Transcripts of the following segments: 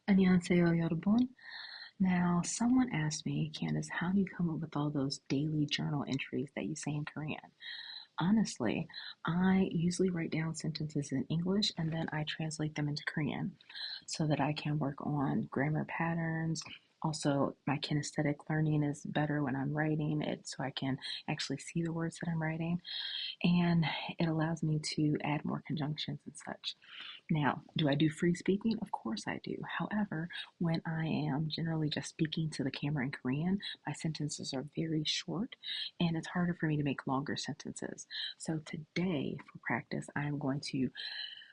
안녕하세요, 여러분. Now, someone asked me, Candace, how do you come up with all those daily journal entries that you say in Korean? Honestly, I usually write down sentences in English and then I translate them into Korean so that I can work on grammar patterns. Also, my kinesthetic learning is better when I'm writing it so I can actually see the words that I'm writing, and it allows me to add more conjunctions and such. Now, do I do free speaking? Of course I do. However, when I am generally just speaking to the camera in Korean, my sentences are very short and it's harder for me to make longer sentences. So today, for practice, I'm going to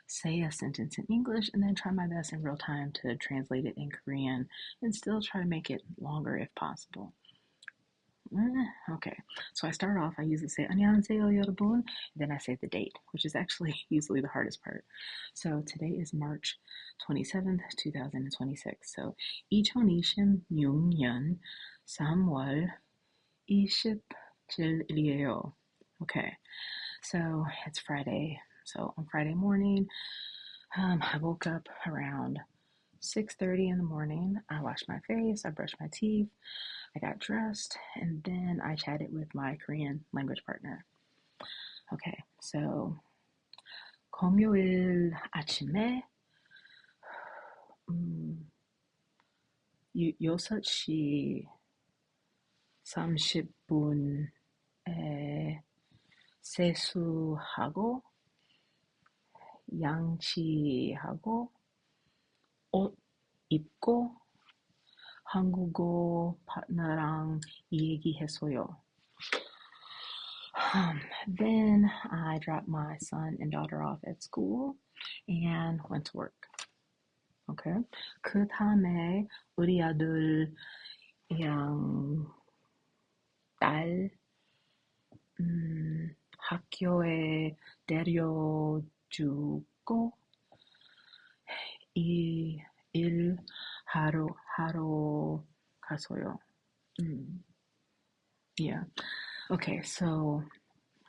say a sentence in English and then try my best in real time to translate it in Korean and still try to make it longer if possible. Okay, so I start off, I usually say 안녕하세요 여러분, then I say the date, which is actually usually the hardest part. So today is March 27th, 2026. So 2026년 3월 27일이에요. Okay, so it's Friday. So on Friday morning, I woke up around 6:30 in the morning. I washed my face, I brushed my teeth, I got dressed, and then I chatted with my Korean language partner. Okay, so 금요일 아침에 6시 30분에 세수하고 양치하고 옷 입고 한국어 파트너랑 얘기했어요. Then I dropped my son and daughter off at school and went to work. Okay. 그 다음에 우리 아들이랑 딸 학교에 데려주고 일 하러 갔어요. Yeah. Okay, so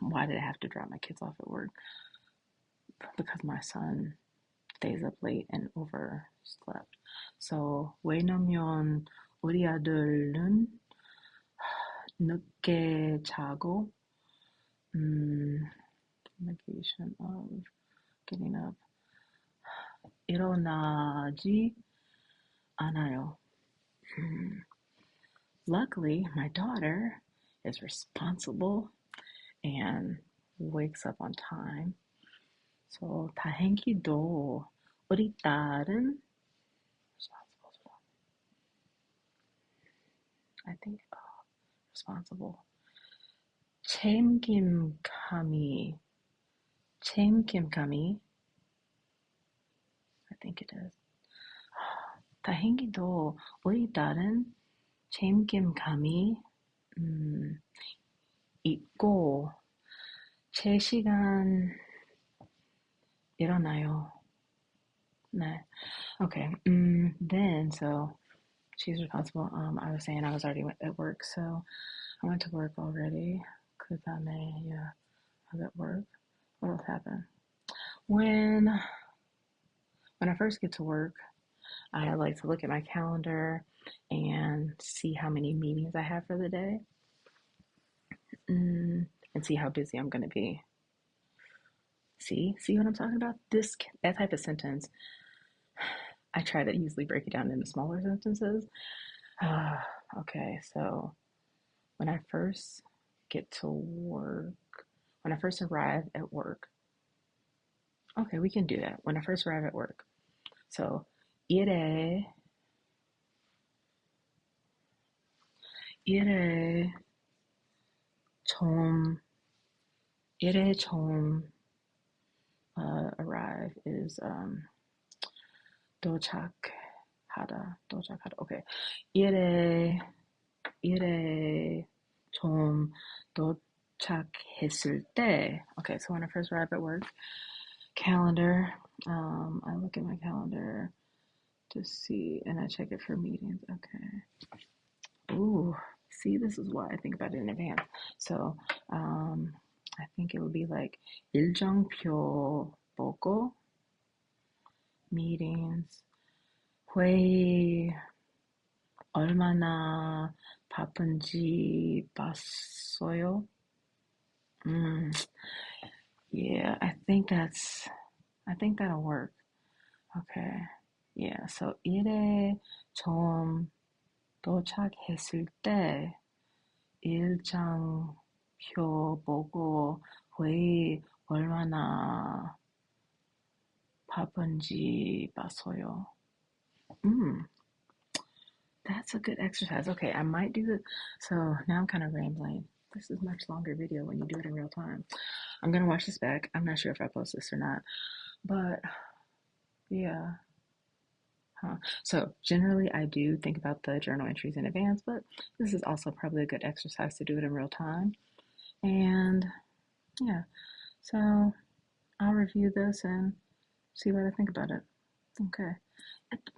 why did I have to drop my kids off at work? Because my son stays up late and overslept. So 왜냐면 우리 아들은 늦게 자고 negation of getting up 일어나지 않아요. Luckily, my daughter is responsible and wakes up on time. So 다행히도 우리 딸은 I think responsible. 책임감이 I think it is. 다행히도 우리 딸은 책임감이 있고 제 시간 일어나요. 네. Okay. Then so she's responsible. I was saying I was already at work, so I went to work already. 그 다음에 yeah, I was at work. What else happened? When I first get to work, I like to look at my calendar and see how many meetings I have for the day, and see how busy I'm going to be. See what I'm talking about? That type of sentence, I try to easily break it down into smaller sentences. Okay, so when I first get to work, when I first arrive at work, okay, we can do that. When I first arrive at work. So, 일에 좀 arrive is 도착하다. Okay. 일에 좀 도착했을 때. Okay, so when I first arrive at work, calendar. I look at my calendar to see, and I check it for meetings. Okay. Ooh, see, this is why I think about it in advance. So, I think it would be like 일정표 보고 meetings 회의 얼마나 바쁜지 봤어요? Mm, yeah, I think that'll work. Okay. Yeah, so 일에 처음 도착했을 때 일정표 보고 회의 얼마나 바쁜지 봤어요. Mm, that's a good exercise. Okay, I might do it. So now I'm kind of rambling. This is a much longer video when you do it in real time. I'm gonna watch this back. I'm not sure if I post this or not, but yeah. Huh. So generally, I do think about the journal entries in advance, but this is also probably a good exercise to do it in real time. And yeah, so I'll review this and see what I think about it. Okay. At the